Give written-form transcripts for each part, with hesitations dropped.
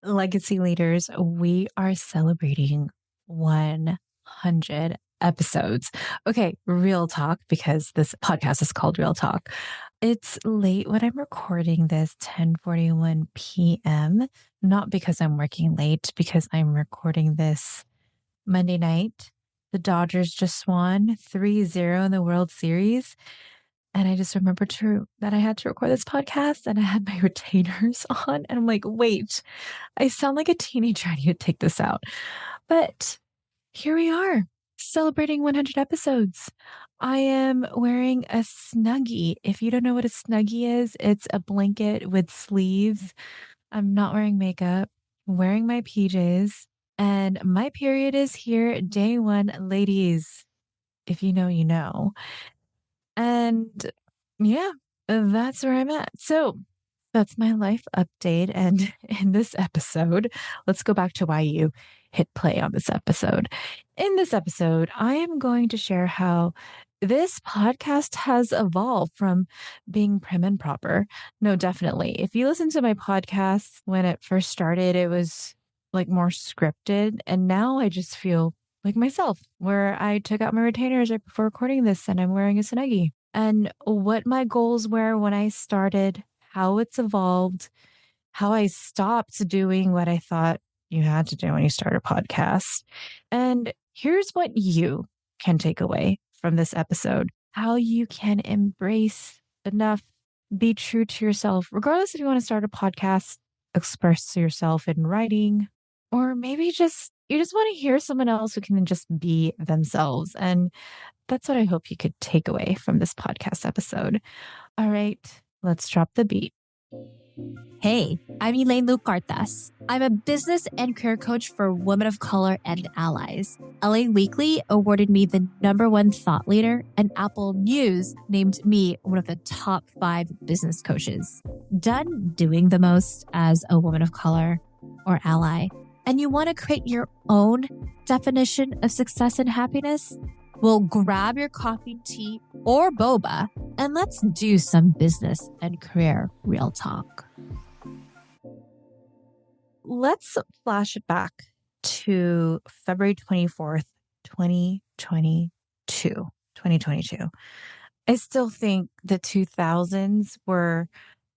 Legacy leaders, we are celebrating 100 episodes. Okay, real talk, because this podcast is called Real Talk. It's late when I'm recording this, 10:41 p.m. Not because I'm working late, because I'm recording this Monday night. The Dodgers just won 3-0 in the World Series. And I just remembered that I had to record this podcast and I had my retainers on. And I'm like, wait, I sound like a teenager. I need to take this out. But here we are, celebrating 100 episodes. I am wearing a snuggie. If you don't know what a snuggie is, it's a blanket with sleeves. I'm not wearing makeup, I'm wearing my PJs, and my period is here, day one, ladies. If you know, you know. And yeah, that's where I'm at. So that's my life update. And in this episode, let's go back to why you hit play on this episode. In this episode, I am going to share how this podcast has evolved from being prim and proper. No, definitely. If you listen to my podcast when it first started, it was like more scripted. And now I just feel like myself, where I took out my retainers right before recording this and I'm wearing a snuggie. And what my goals were when I started, how it's evolved, how I stopped doing what I thought you had to do when you start a podcast. And here's what you can take away from this episode, how you can embrace enough, be true to yourself, regardless if you want to start a podcast, express yourself in writing, or maybe you just want to hear someone else who can just be themselves. And that's what I hope you could take away from this podcast episode. All right, let's drop the beat. Hey, I'm Elaine Lucartas. I'm a business and career coach for women of color and allies. LA Weekly awarded me the #1 thought leader, and Apple News named me one of the top 5 business coaches. Done doing the most as a woman of color or ally, and you want to create your own definition of success and happiness? Well, grab your coffee, tea, or boba, and let's do some business and career real talk. Let's flash it back to February 24th, 2022. I still think the 2000s were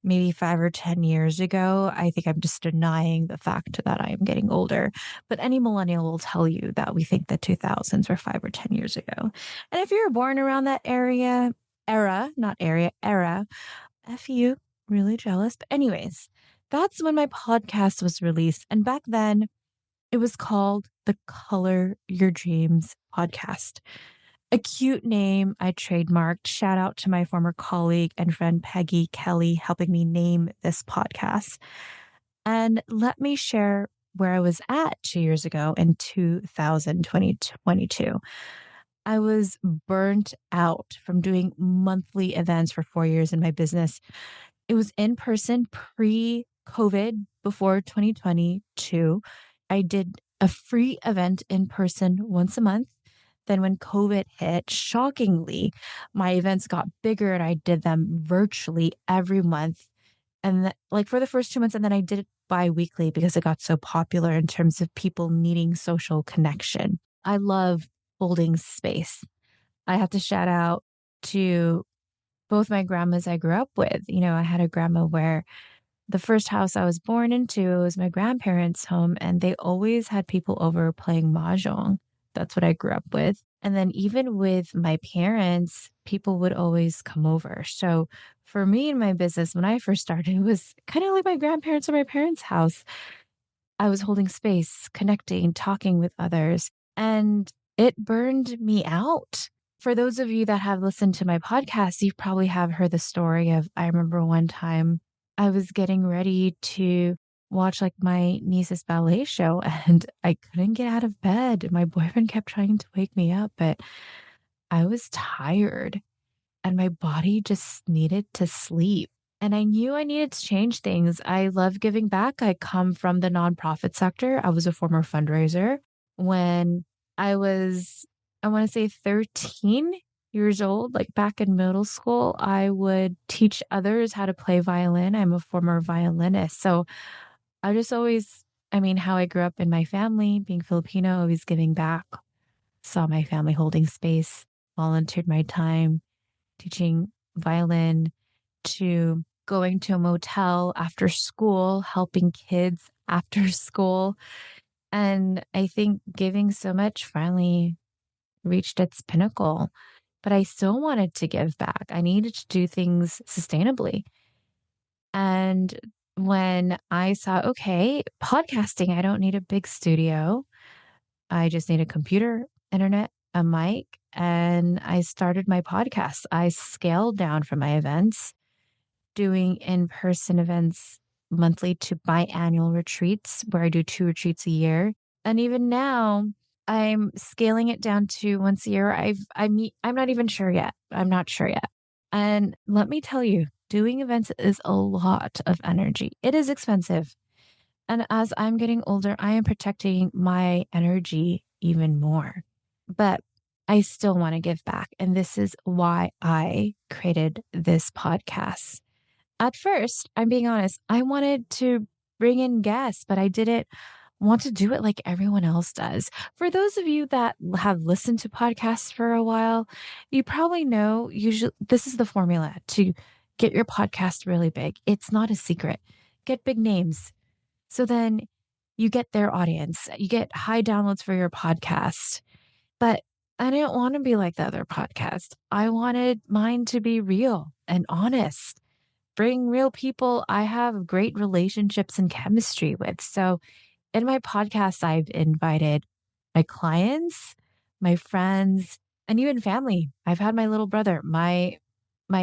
maybe 5 or 10 years ago. I think I'm just denying the fact that I am getting older. But any millennial will tell you that we think the 2000s were 5 or 10 years ago. And if you were born around that era, F you, really jealous. But anyways, that's when my podcast was released. And back then, it was called the Color Your Dreams podcast. A cute name I trademarked. Shout out to my former colleague and friend Peggy Kelly helping me name this podcast. And let me share where I was at 2 years ago in 2022. I was burnt out from doing monthly events for 4 years in my business. It was in person pre-COVID before 2022. I did a free event in person once a month. Then when COVID hit, shockingly, my events got bigger and I did them virtually every month. And like for the first 2 months, and then I did it bi-weekly because it got so popular in terms of people needing social connection. I love holding space. I have to shout out to both my grandmas I grew up with. You know, I had a grandma where the first house I was born into was my grandparents' home, and they always had people over playing mahjong. That's what I grew up with. And then even with my parents, people would always come over. So for me and my business, when I first started, it was kind of like my grandparents or my parents' house. I was holding space, connecting, talking with others, and it burned me out. For those of you that have listened to my podcast, you probably have heard the story of, I remember one time I was getting ready to watch like my niece's ballet show and I couldn't get out of bed. My boyfriend kept trying to wake me up, but I was tired and my body just needed to sleep. And I knew I needed to change things. I love giving back. I come from the nonprofit sector. I was a former fundraiser. When I was, I want to say 13 years old, like back in middle school, I would teach others how to play violin. I'm a former violinist. So I just always I mean, how I grew up in my family, being Filipino, always giving back, saw my family holding space, volunteered my time, teaching violin to going to a motel after school, helping kids after school. And I think giving so much finally reached its pinnacle, but I still wanted to give back. I needed to do things sustainably. And when I saw, okay, podcasting, I don't need a big studio. I just need a computer, internet, a mic, and I started my podcast. I scaled down from my events, doing in-person events monthly to biannual retreats where I do 2 retreats a year. And even now, I'm scaling it down to once a year. I'm not even sure yet. I'm not sure yet. And let me tell you, doing events is a lot of energy. It is expensive. And as I'm getting older, I am protecting my energy even more. But I still want to give back. And this is why I created this podcast. At first, I'm being honest, I wanted to bring in guests, but I didn't want to do it like everyone else does. For those of you that have listened to podcasts for a while, you probably know usually this is the formula to get your podcast really big. It's not a secret. Get big names. So then you get their audience, you get high downloads for your podcast. But I didn't want to be like the other podcast. I wanted mine to be real and honest, bring real people I have great relationships and chemistry with. So in my podcast, I've invited my clients, my friends, and even family. I've had my little brother. My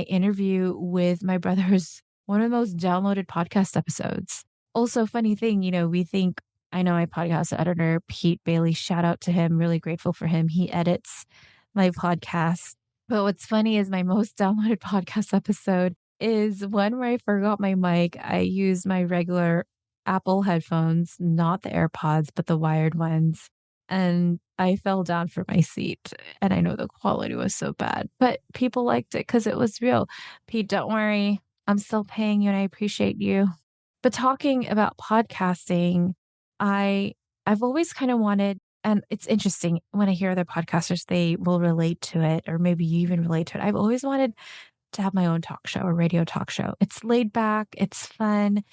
interview with my brother is one of the most downloaded podcast episodes. Also, funny thing, we think I know my podcast editor, Pete Bailey, shout out to him. Really grateful for him. He edits my podcast. But what's funny is my most downloaded podcast episode is one where I forgot my mic. I used my regular Apple headphones, not the AirPods, but the wired ones. And I fell down from my seat. And I know the quality was so bad, but people liked it because it was real. Pete, don't worry. I'm still paying you and I appreciate you. But talking about podcasting, I I've always kind of wanted, and it's interesting when I hear other podcasters, they will relate to it, or maybe you even relate to it. I've always wanted to have my own talk show, a radio talk show. It's laid back, it's fun.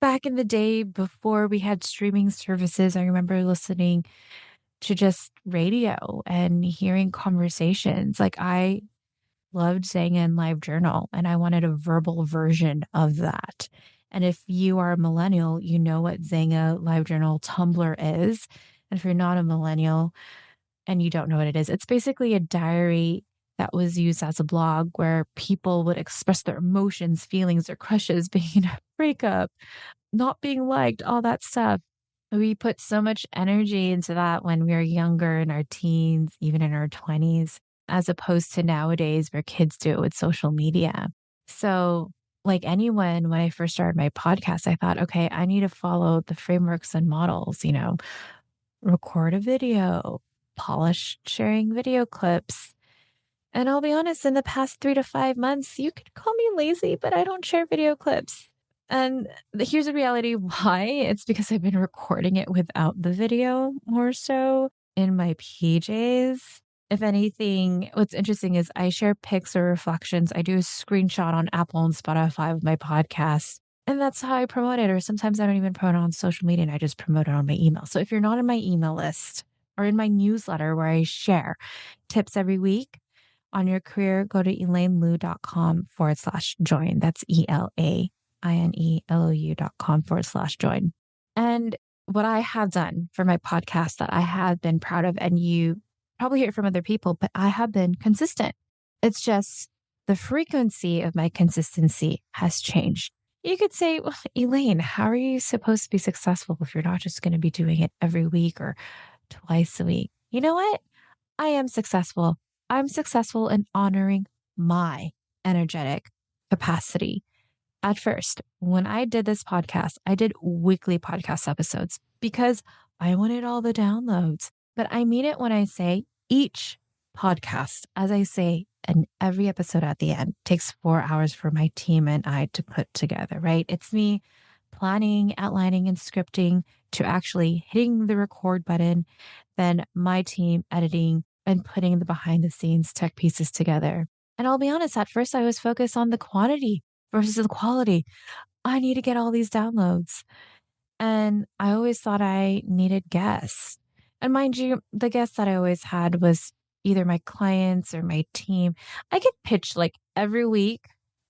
Back in the day before we had streaming services, I remember listening to just radio and hearing conversations. Like I loved Zanga and Live Journal, and I wanted a verbal version of that. And if you are a millennial, you know what Zanga, Live Journal, Tumblr is. And if you're not a millennial and you don't know what it is, it's basically a diary that was used as a blog where people would express their emotions, feelings, their crushes, being in a breakup, not being liked, all that stuff. We put so much energy into that when we were younger, in our teens, even in our 20s, as opposed to nowadays where kids do it with social media. So, like anyone, when I first started my podcast, I thought, okay, I need to follow the frameworks and models, record a video, polish sharing video clips. And I'll be honest, in the past 3 to 5 months, you could call me lazy, but I don't share video clips. And here's the reality why. It's because I've been recording it without the video more so in my PJs. If anything, what's interesting is I share pics or reflections. I do a screenshot on Apple and Spotify of my podcast. And that's how I promote it. Or sometimes I don't even promote it on social media and I just promote it on my email. So if you're not in my email list or in my newsletter where I share tips every week on your career, go to elainelou.com/join. That's ELAINELOU.com/join. And what I have done for my podcast that I have been proud of, and you probably hear it from other people, but I have been consistent. It's just the frequency of my consistency has changed. You could say, well, Elaine, how are you supposed to be successful if you're not just going to be doing it every week or twice a week? You know what? I am successful. I'm successful in honoring my energetic capacity. At first, when I did this podcast, I did weekly podcast episodes because I wanted all the downloads. But I mean it when I say each podcast, as I say, and every episode at the end takes 4 hours for my team and I to put together, right? It's me planning, outlining, and scripting, to actually hitting the record button, then my team editing and putting the behind the scenes tech pieces together. And I'll be honest, at first I was focused on the quantity versus the quality. I need to get all these downloads. And I always thought I needed guests. And mind you, the guests that I always had was either my clients or my team. I get pitched like every week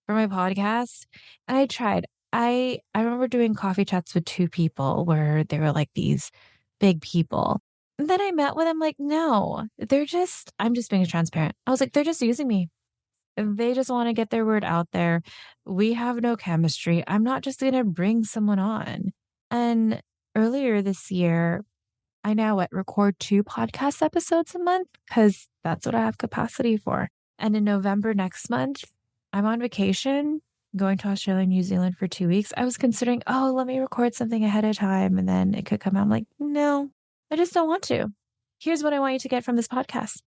for my podcast. And I tried. I remember doing coffee chats with two people where they were like these big people. And then I met with them like, no, I'm just being transparent. I was like, they're just using me. They just want to get their word out there. We have no chemistry. I'm not just going to bring someone on. And earlier this year, I now record 2 podcast episodes a month because that's what I have capacity for. And in November next month, I'm on vacation, going to Australia and New Zealand for 2 weeks. I was considering, oh, let me record something ahead of time and then it could come out. I'm like, no, I just don't want to. Here's what I want you to get from this podcast.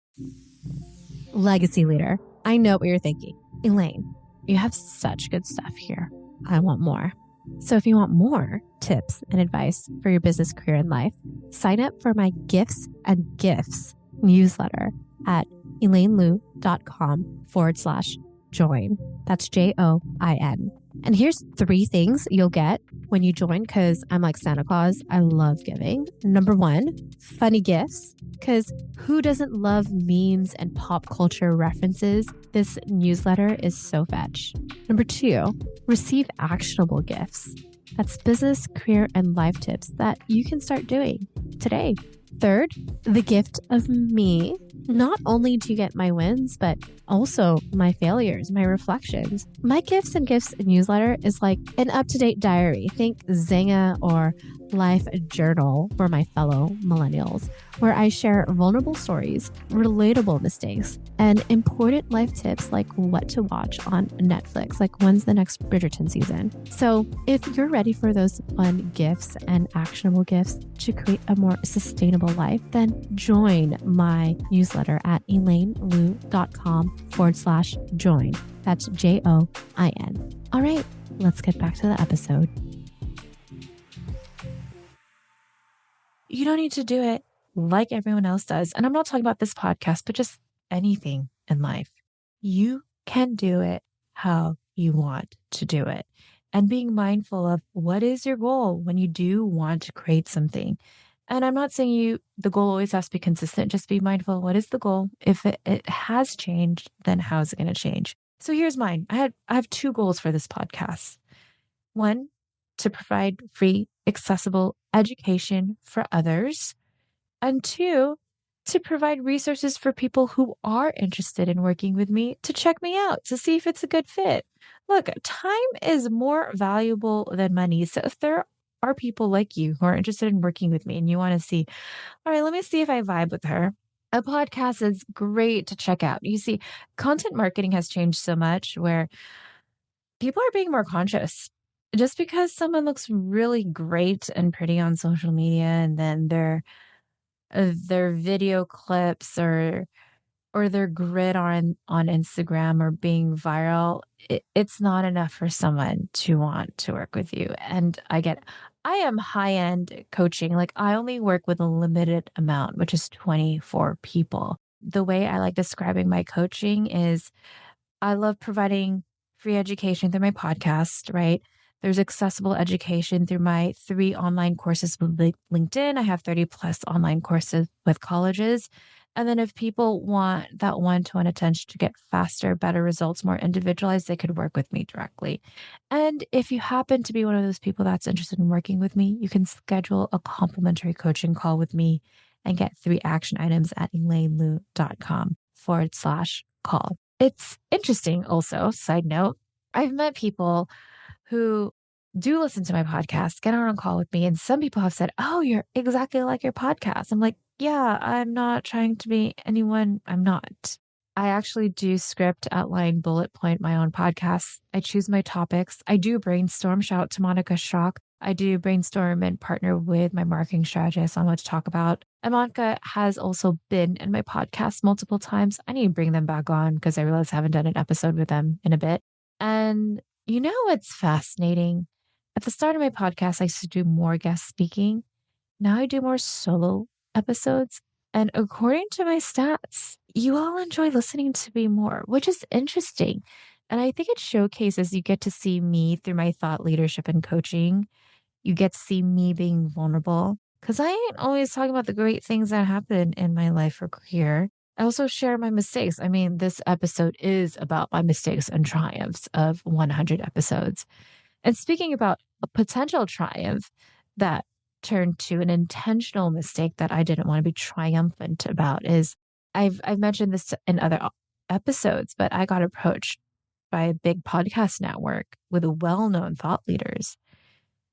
Legacy leader. I know what you're thinking. Elaine, you have such good stuff here. I want more. So if you want more tips and advice for your business, career, and life, sign up for my Gifts and Gifts newsletter at elainelu.com/join. That's JOIN. And here's 3 things you'll get when you join, because I'm like Santa Claus. I love giving. Number 1, funny gifts, because who doesn't love memes and pop culture references? This newsletter is so fetch. Number 2, receive actionable gifts. That's business, career, and life tips that you can start doing today. Third, the gift of me. Not only do you get my wins, but also my failures, my reflections. My Gifts and Gifts newsletter is like an up-to-date diary. Think Zynga or Life Journal for my fellow millennials, where I share vulnerable stories, relatable mistakes, and important life tips like what to watch on Netflix, like when's the next Bridgerton season. So if you're ready for those fun gifts and actionable gifts to create a more sustainable life, then join my newsletter at elainelu.com/join. That's JOIN. All right, let's get back to the episode. You don't need to do it like everyone else does. And I'm not talking about this podcast, but just anything in life. You can do it how you want to do it. And being mindful of what is your goal when you do want to create something. And I'm not saying the goal always has to be consistent. Just be mindful of what is the goal. If it has changed, then how is it going to change? So here's mine. I have 2 goals for this podcast. 1, to provide free, accessible education for others. And 2, to provide resources for people who are interested in working with me to check me out to see if it's a good fit. Look, time is more valuable than money. So if there are people like you who are interested in working with me and you want to see, all right, let me see if I vibe with her. A podcast is great to check out. You see, content marketing has changed so much where people are being more conscious. Just because someone looks really great and pretty on social media and then their video clips or their grid on Instagram or being viral, it's not enough for someone to want to work with you. And I am high-end coaching. Like I only work with a limited amount, which is 24 people. The way I like describing my coaching is I love providing free education through my podcast, right? There's accessible education through my 3 online courses with LinkedIn. I have 30 plus online courses with colleges. And then if people want that one-to-one attention to get faster, better results, more individualized, they could work with me directly. And if you happen to be one of those people that's interested in working with me, you can schedule a complimentary coaching call with me and get 3 action items at elainelu.com/call. It's interesting also, side note, I've met people who do listen to my podcast, get on a call with me. And some people have said, oh, you're exactly like your podcast. I'm like, yeah, I'm not trying to be anyone. I'm not. I actually do script, outline, bullet point my own podcasts. I choose my topics. I do brainstorm. Shout out to Monica Schrock. I do brainstorm and partner with my marketing strategist on what to talk about. And Monica has also been in my podcast multiple times. I need to bring them back on because I realize I haven't done an episode with them in a bit. And you know what's fascinating? At the start of my podcast, I used to do more guest speaking. now I do more solo episodes. And according to my stats, you all enjoy listening to me more, which is interesting. And I think it showcases you get to see me through my thought leadership and coaching. You get to see me being vulnerable because I ain't always talking about the great things that happen in my life or career. I also share my mistakes. I mean, this episode is about my mistakes and triumphs of 100 episodes. And speaking about a potential triumph that turned to an intentional mistake that I didn't want to be triumphant about is I've mentioned this in other episodes, but I got approached by a big podcast network with well-known thought leaders.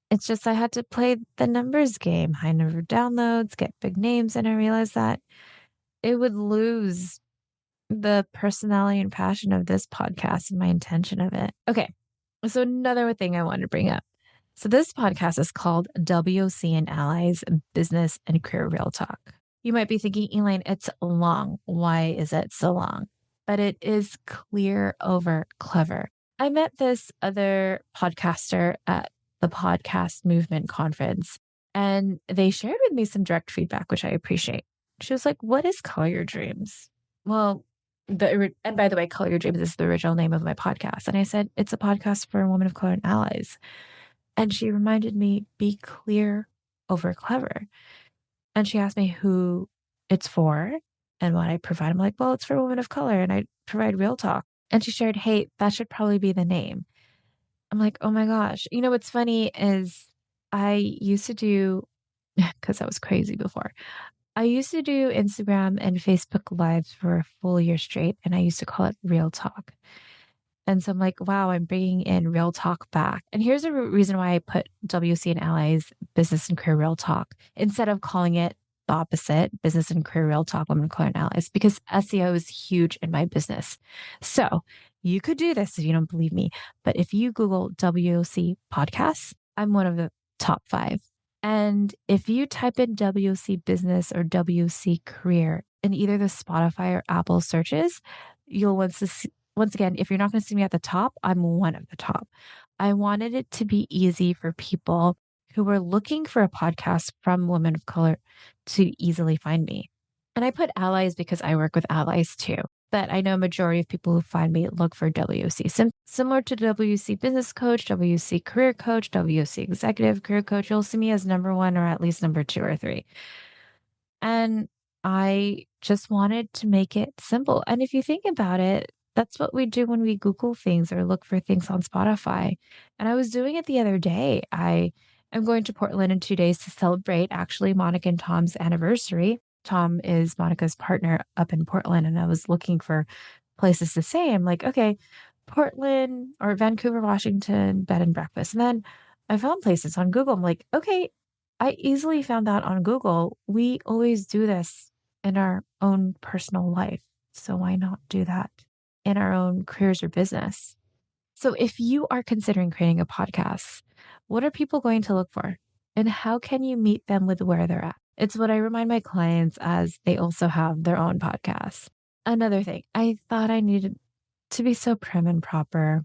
It's just I had to play the numbers game, high number of downloads, get big names, and I realized that it would lose the personality and passion of this podcast and my intention of it. Okay. So another thing I want to bring up. So this podcast is called WOC and Allies Business and Career Real Talk. You might be thinking, Elaine, it's long. Why is it so long? But it is clear over clever. I met this other podcaster at the Podcast Movement Conference, and they shared with me some direct feedback, which I appreciate. She was like, "What is Call Your Dreams?" Well, and by the way, Color Your Dreams is the original name of my podcast. And I said, it's a podcast for women of color and allies. And she reminded me, be clear over clever. And she asked me who it's for and what I provide. I'm like, well, it's for women of color and I provide real talk. And she shared, hey, that should probably be the name. I'm like, oh my gosh. You know, what's funny is I used to do, because I was crazy before, I used to do Instagram and Facebook Lives for a full year straight, and I used to call it Real Talk. And so I'm like, wow, I'm bringing in Real Talk back. And here's a reason why I put WC and Allies Business and Career Real Talk instead of calling it the opposite, Business and Career Real Talk, Women of Color and Allies, because SEO is huge in my business. So you could do this if you don't believe me. But if you Google WOC podcasts, I'm one of the top 5. And if you type in WC business or WC career in either the Spotify or Apple searches, you'll once again, if you're not going to see me at the top, I'm one of the top. I wanted it to be easy for people who were looking for a podcast from women of color to easily find me. And I put allies because I work with allies too. But I know a majority of people who find me look for WC. Similar to WC Business Coach, WC Career Coach, WC Executive Career Coach, you'll see me as number 1 or at least number 2 or 3. And I just wanted to make it simple. And if you think about it, that's what we do when we Google things or look for things on Spotify. And I was doing it the other day. I am going to Portland in 2 days to celebrate actually Monica and Tom's anniversary. Tom is Monica's partner up in Portland, and I was looking for places to stay. I'm like, okay, Portland or Vancouver, Washington, bed and breakfast. And then I found places on Google. I'm like, okay, I easily found that on Google. We always do this in our own personal life. So why not do that in our own careers or business? So if you are considering creating a podcast, what are people going to look for? And how can you meet them with where they're at? It's what I remind my clients as they also have their own podcasts. Another thing, I thought I needed to be so prim and proper.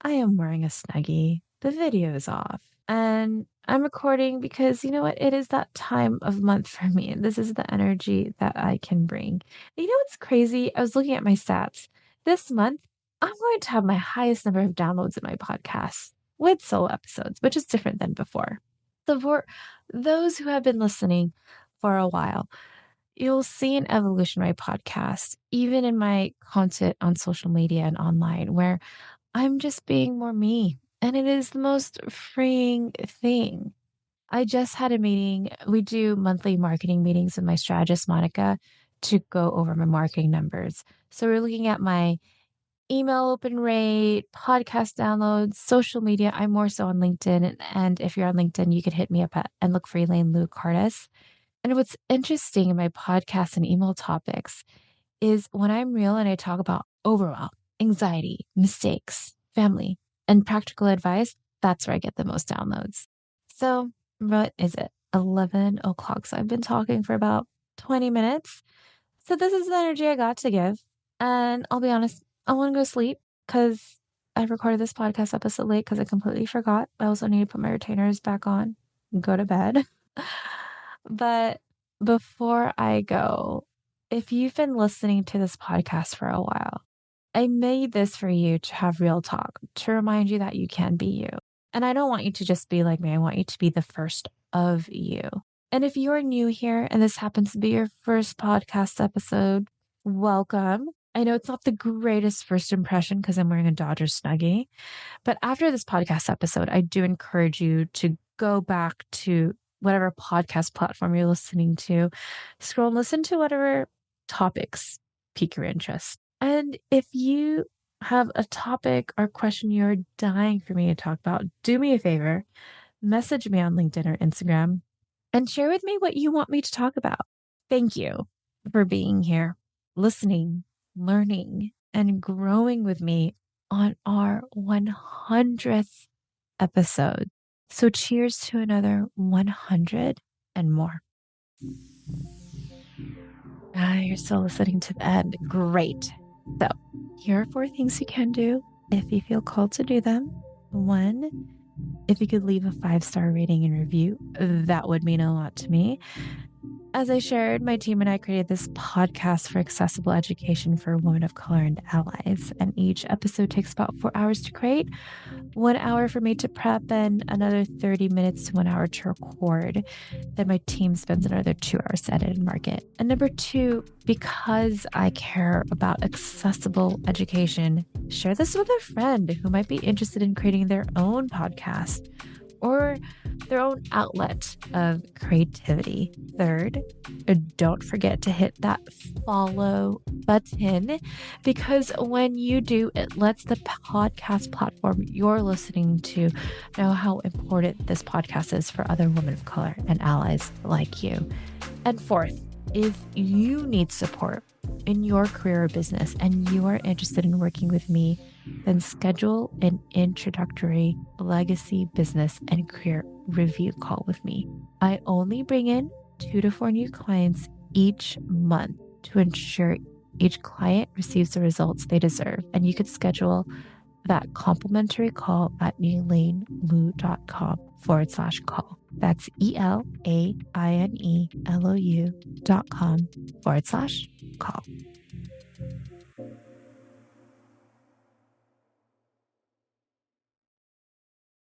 I am wearing a snuggie. The video is off. And I'm recording because you know what? It is that time of month for me. And this is the energy that I can bring. And you know what's crazy? I was looking at my stats. This month, I'm going to have my highest number of downloads in my podcast with solo episodes, which is different than before. So for those who have been listening for a while, you'll see an evolution in my podcast, even in my content on social media and online, where I'm just being more me. And it is the most freeing thing. I just had a meeting. We do monthly marketing meetings with my strategist, Monica, to go over my marketing numbers. So we're looking at my email open rate, podcast downloads, social media. I'm more so on LinkedIn. And if you're on LinkedIn, you could hit me up and look for Elaine Lou Cardis. And what's interesting in my podcast and email topics is when I'm real and I talk about overwhelm, anxiety, mistakes, family, and practical advice, that's where I get the most downloads. So what is it? 11 o'clock. So I've been talking for about 20 minutes. So this is the energy I got to give. And I'll be honest, I want to go sleep because I recorded this podcast episode late because I completely forgot. I also need to put my retainers back on and go to bed. But before I go, if you've been listening to this podcast for a while, I made this for you to have real talk, to remind you that you can be you. And I don't want you to just be like me. I want you to be the first of you. And if you're new here and this happens to be your first podcast episode, welcome. I know it's not the greatest first impression because I'm wearing a Dodgers snuggie, but after this podcast episode, I do encourage you to go back to whatever podcast platform you're listening to, scroll and listen to whatever topics pique your interest. And if you have a topic or question you're dying for me to talk about, do me a favor, message me on LinkedIn or Instagram and share with me what you want me to talk about. Thank you for being here, listening, learning, and growing with me on our 100th episode. So cheers to another 100 and more. You're still listening to the end. Great. So here are 4 things you can do if you feel called to do them. 1, if you could leave a 5-star rating and review, that would mean a lot to me. As I shared, my team and I created this podcast for accessible education for women of color and allies. And each episode takes about 4 hours to create, 1 hour for me to prep, and another 30 minutes to 1 hour to record. Then my team spends another 2 hours to edit and market. And number 2, because I care about accessible education, share this with a friend who might be interested in creating their own podcast or their own outlet of creativity. Third, don't forget to hit that follow button, because when you do, it lets the podcast platform you're listening to know how important this podcast is for other women of color and allies like you. And fourth, if you need support in your career or business and you are interested in working with me, then schedule an introductory legacy business and career review call with me. I only bring in 2 to 4 new clients each month to ensure each client receives the results they deserve. And you could schedule that complimentary call at elainelou.com/call. That's ELAINELOU.com/call.